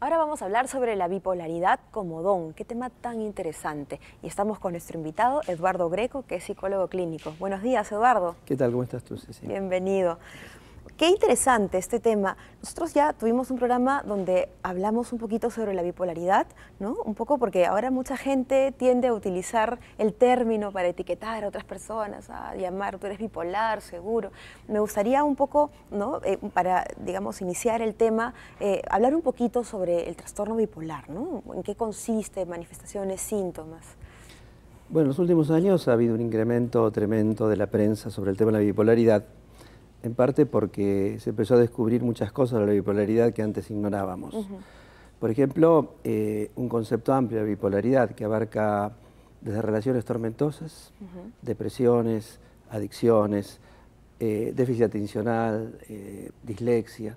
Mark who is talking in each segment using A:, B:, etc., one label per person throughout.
A: Ahora vamos a hablar sobre la bipolaridad como don. Qué tema tan interesante. Y estamos con nuestro invitado, Eduardo Greco, que es psicólogo clínico. Buenos días, Eduardo.
B: ¿Qué tal? ¿Cómo estás tú, Ceci?
A: Bienvenido. Qué interesante este tema. Nosotros ya tuvimos un programa donde hablamos un poquito sobre la bipolaridad, ¿no? Un poco porque ahora mucha gente tiende a utilizar el término para etiquetar a otras personas, a llamar, tú eres bipolar, seguro. Me gustaría un poco, ¿no? Para, digamos, iniciar el tema, hablar un poquito sobre el trastorno bipolar, ¿no? ¿En qué consiste, manifestaciones, síntomas?
B: Bueno, en los últimos años ha habido un incremento tremendo de la prensa sobre el tema de la bipolaridad, en parte porque se empezó a descubrir muchas cosas de la bipolaridad que antes ignorábamos. Por ejemplo, un concepto amplio de bipolaridad que abarca desde relaciones tormentosas, depresiones, adicciones, déficit atencional, dislexia,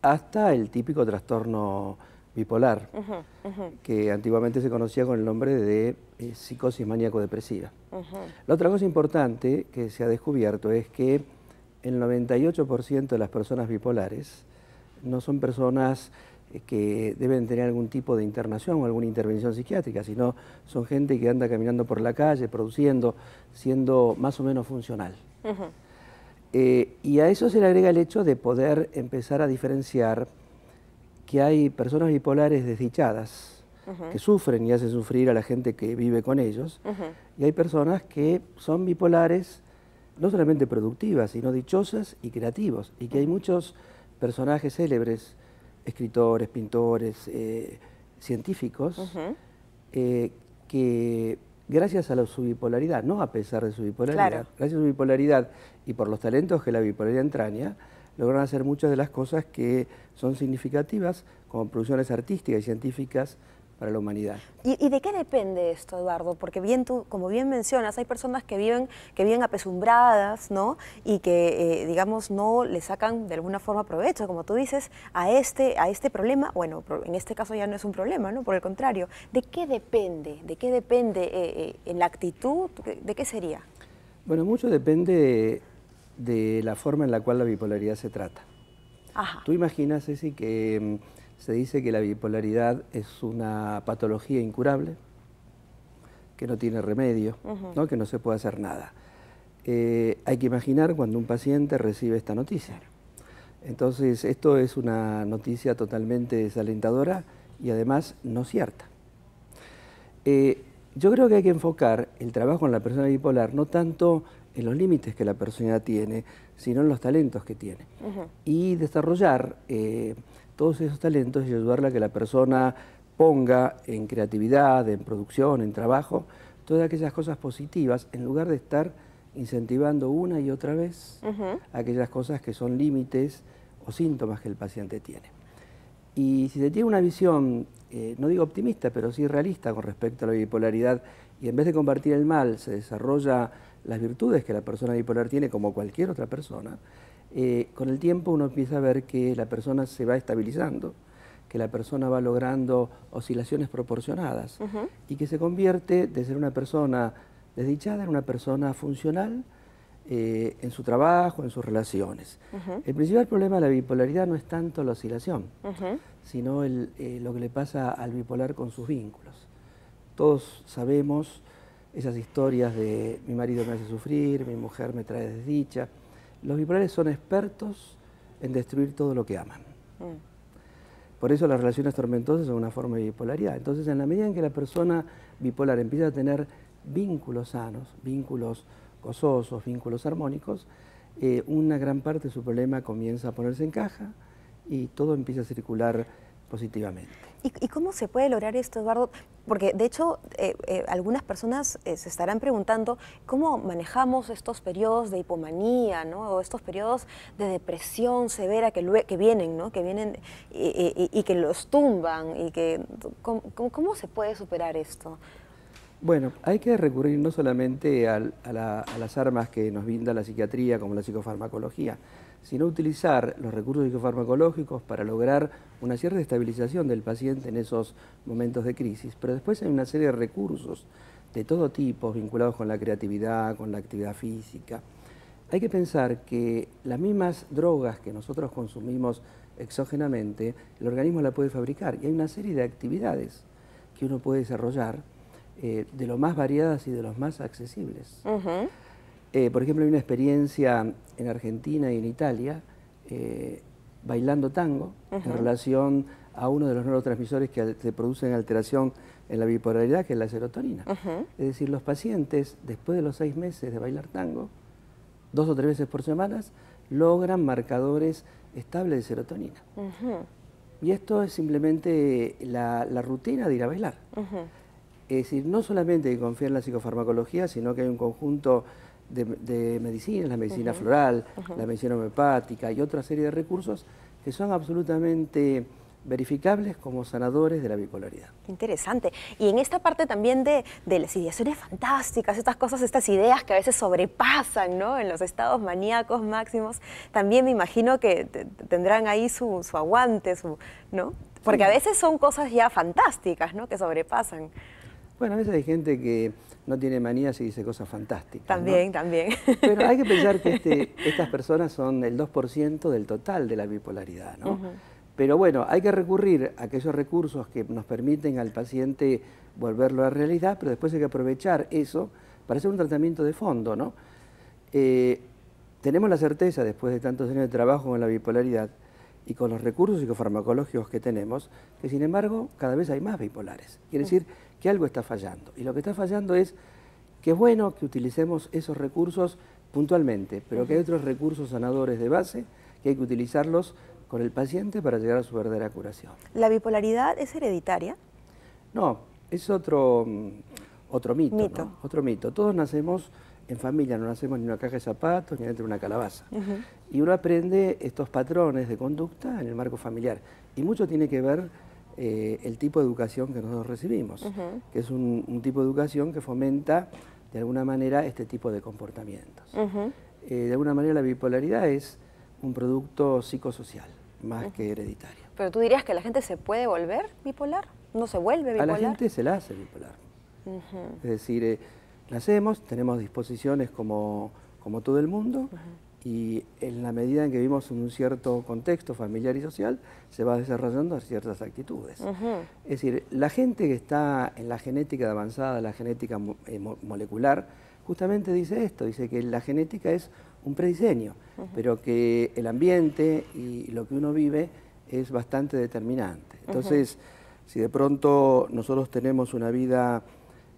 B: hasta el típico trastorno bipolar, que antiguamente se conocía con el nombre de psicosis maníaco-depresiva. La otra cosa importante que se ha descubierto es que el 98% de las personas bipolares no son personas que deben tener algún tipo de internación o alguna intervención psiquiátrica, sino son gente que anda caminando por la calle, produciendo, siendo más o menos funcional. Y a eso se le agrega el hecho de poder empezar a diferenciar que hay personas bipolares desdichadas, que sufren y hacen sufrir a la gente que vive con ellos, y hay personas que son bipolares no solamente productivas, sino dichosas y creativos, y que hay muchos personajes célebres, escritores, pintores, científicos, que gracias a su bipolaridad, no a pesar de su bipolaridad, gracias a su bipolaridad y por los talentos que la bipolaridad entraña, logran hacer muchas de las cosas que son significativas como producciones artísticas y científicas para la humanidad.
A: ¿Y de qué depende esto, Eduardo? Porque bien tú, como bien mencionas, hay personas que viven apesumbradas, ¿no? Y que, digamos, no le sacan de alguna forma provecho, como tú dices, a este problema. Bueno, en este caso ya no es un problema, ¿no? Por el contrario. ¿De qué depende? ¿De qué depende en la actitud? ¿De qué sería?
B: Bueno, mucho depende de la forma en la cual la bipolaridad se trata. Tú imaginas, Ceci, que se dice que la bipolaridad es una patología incurable, que no tiene remedio, ¿no? Que no se puede hacer nada. Hay que imaginar cuando un paciente recibe esta noticia. Entonces, esto es una noticia totalmente desalentadora y además no cierta. Yo creo que hay que enfocar el trabajo con la persona bipolar no tanto en los límites que la personalidad tiene, sino en los talentos que tiene. Y desarrollar todos esos talentos y ayudarle a que la persona ponga en creatividad, en producción, en trabajo, todas aquellas cosas positivas, en lugar de estar incentivando una y otra vez aquellas cosas que son límites o síntomas que el paciente tiene. Y si se tiene una visión, no digo optimista, pero sí realista con respecto a la bipolaridad, y en vez de combatir el mal, se desarrolla las virtudes que la persona bipolar tiene como cualquier otra persona, con el tiempo uno empieza a ver que la persona se va estabilizando, que la persona va logrando oscilaciones proporcionadas y que se convierte de ser una persona desdichada en una persona funcional en su trabajo, en sus relaciones. El principal problema de la bipolaridad no es tanto la oscilación, sino lo que le pasa al bipolar con sus vínculos. Todos sabemos esas historias de mi marido me hace sufrir, mi mujer me trae desdicha. Los bipolares son expertos en destruir todo lo que aman. Por eso las relaciones tormentosas son una forma de bipolaridad. Entonces, en la medida en que la persona bipolar empieza a tener vínculos sanos, vínculos gozosos, vínculos armónicos, una gran parte de su problema comienza a ponerse en caja y todo empieza a circular positivamente.
A: ¿Y cómo se puede lograr esto, Eduardo? Porque, de hecho, algunas personas se estarán preguntando cómo manejamos estos periodos de hipomanía, ¿no? O estos periodos de depresión severa que vienen, ¿no? Que vienen y que los tumban. ¿Cómo se puede superar esto?
B: Bueno, hay que recurrir no solamente a las armas que nos brinda la psiquiatría, como la psicofarmacología, sino utilizar los recursos psicofarmacológicos para lograr una cierta estabilización del paciente en esos momentos de crisis. Pero después hay una serie de recursos de todo tipo, vinculados con la creatividad, con la actividad física. Hay que pensar que las mismas drogas que nosotros consumimos exógenamente, el organismo la puede fabricar y hay una serie de actividades que uno puede desarrollar de lo más variadas y de los más accesibles. Por ejemplo, hay una experiencia en Argentina y en Italia bailando tango en relación a uno de los neurotransmisores que se producen alteración en la bipolaridad, que es la serotonina. Es decir, los pacientes, después de los 6 meses de bailar tango, 2 o 3 veces por semana, logran marcadores estables de serotonina. Y esto es simplemente la rutina de ir a bailar. Es decir, no solamente hay que confiar en la psicofarmacología, sino que hay un conjunto de medicinas, la medicina floral, la medicina homeopática y otra serie de recursos que son absolutamente verificables como sanadores de la bipolaridad.
A: Interesante. Y en esta parte también de las ideaciones fantásticas, estas cosas, estas ideas que a veces sobrepasan, ¿no?, en los estados maníacos máximos, también me imagino que tendrán ahí su aguante, ¿no? Porque a veces son cosas ya fantásticas, ¿no?, que sobrepasan.
B: Bueno, a veces hay gente que no tiene manías y dice cosas fantásticas.
A: También,
B: ¿no?
A: también.
B: Pero hay que pensar que estas personas son el 2% del total de la bipolaridad, ¿no? Pero bueno, hay que recurrir a aquellos recursos que nos permiten al paciente volverlo a la realidad, pero después hay que aprovechar eso para hacer un tratamiento de fondo, ¿no? Tenemos la certeza, después de tantos años de trabajo con la bipolaridad y con los recursos psicofarmacológicos que tenemos, que sin embargo cada vez hay más bipolares. Quiere decir que algo está fallando. Y lo que está fallando es que es bueno que utilicemos esos recursos puntualmente, pero que hay otros recursos sanadores de base que hay que utilizarlos con el paciente para llegar a su verdadera curación.
A: ¿La bipolaridad es hereditaria?
B: No, es otro mito, ¿no? Otro mito. Todos nacemos en familia, no nacemos ni en una caja de zapatos ni dentro de una calabaza. Y uno aprende estos patrones de conducta en el marco familiar. Y mucho tiene que ver el tipo de educación que nosotros recibimos, que es un tipo de educación que fomenta de alguna manera este tipo de comportamientos. De alguna manera la bipolaridad es un producto psicosocial, más que hereditario.
A: ¿Pero tú dirías que la gente se puede volver bipolar? ¿No se vuelve bipolar?
B: A la gente se la hace bipolar. Es decir, nacemos, tenemos disposiciones como todo el mundo, y en la medida en que vivimos en un cierto contexto familiar y social, se va desarrollando ciertas actitudes. Es decir, la gente que está en la genética de avanzada, la genética molecular, justamente dice esto, dice que la genética es un prediseño, pero que el ambiente y lo que uno vive es bastante determinante. Entonces, si de pronto nosotros tenemos una vida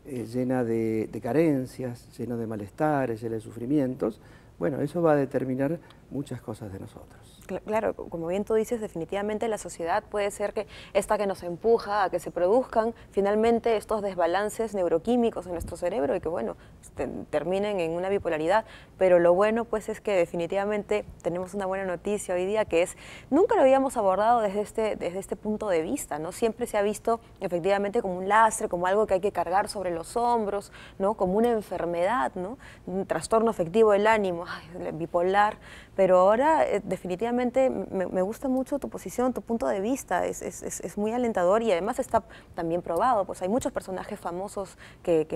B: llena de carencias, llena de malestares, llena de sufrimientos, bueno, eso va a determinar muchas cosas de nosotros.
A: Claro, como bien tú dices, definitivamente la sociedad puede ser que esta que nos empuja a que se produzcan finalmente estos desbalances neuroquímicos en nuestro cerebro y que, bueno, terminen en una bipolaridad. Pero lo bueno, pues, es que definitivamente tenemos una buena noticia hoy día, que es, nunca lo habíamos abordado desde este punto de vista, ¿no? Siempre se ha visto efectivamente como un lastre, como algo que hay que cargar sobre los hombros, ¿no?, como una enfermedad, ¿no?, un trastorno afectivo del ánimo, bipolar. Pero ahora definitivamente me gusta mucho tu posición, tu punto de vista, es muy alentador y además está también probado, pues hay muchos personajes famosos que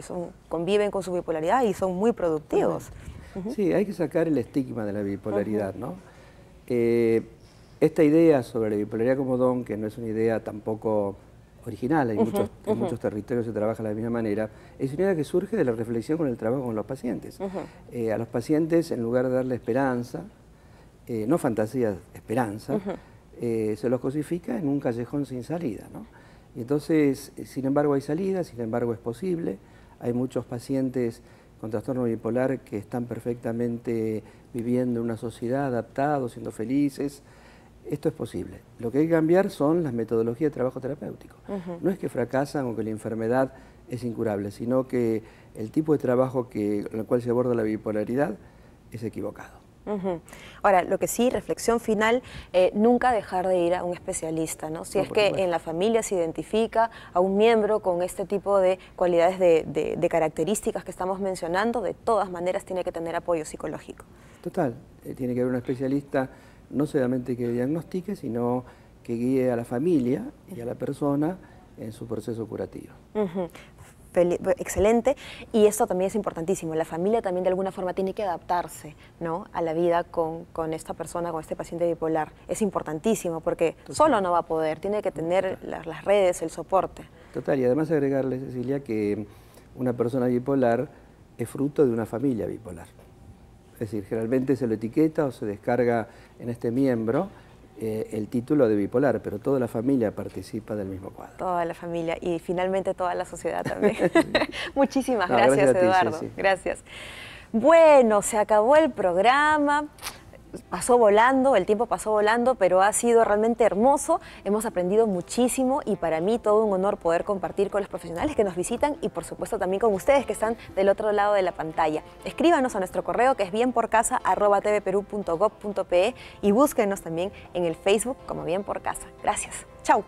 A: conviven con su bipolaridad y son muy productivos.
B: Sí, hay que sacar el estigma de la bipolaridad, ¿no? Esta idea sobre la bipolaridad como don, que no es una idea tampoco original, en muchos territorios se trabaja de la misma manera, es una idea que surge de la reflexión con el trabajo con los pacientes. A los pacientes, en lugar de darle esperanza, no fantasías, esperanza, se los cosifica en un callejón sin salida, ¿no? Y entonces, sin embargo, hay salida, sin embargo, es posible. Hay muchos pacientes con trastorno bipolar que están perfectamente viviendo en una sociedad, adaptados, siendo felices. Esto es posible. Lo que hay que cambiar son las metodologías de trabajo terapéutico. No es que fracasan o que la enfermedad es incurable, sino que el tipo de trabajo con el cual se aborda la bipolaridad es equivocado.
A: Ahora, lo que sí, reflexión final, nunca dejar de ir a un especialista, ¿no? Si es que en la familia se identifica a un miembro con este tipo de cualidades de características que estamos mencionando, de todas maneras tiene que tener apoyo psicológico.
B: Total, tiene que haber un especialista no solamente que diagnostique, sino que guíe a la familia y a la persona en su proceso curativo.
A: excelente, y esto también es importantísimo. La familia también de alguna forma tiene que adaptarse, ¿no?, a la vida con esta persona, con este paciente bipolar. Es importantísimo porque solo no va a poder, tiene que tener las redes, el soporte.
B: Total, y además agregarle, Cecilia, que una persona bipolar es fruto de una familia bipolar. Es decir, generalmente se lo etiqueta o se descarga en este miembro el título de bipolar, pero toda la familia participa del mismo cuadro.
A: Toda la familia y finalmente toda la sociedad también. Muchísimas gracias, Eduardo. Sí. Gracias. Bueno, se acabó el programa. Pasó volando, el tiempo pasó volando, pero ha sido realmente hermoso. Hemos aprendido muchísimo y para mí todo un honor poder compartir con los profesionales que nos visitan y por supuesto también con ustedes que están del otro lado de la pantalla. Escríbanos a nuestro correo que es bienporcasa@tvperú.gov.pe y búsquenos también en el Facebook como Bien por Casa. Gracias. Chau.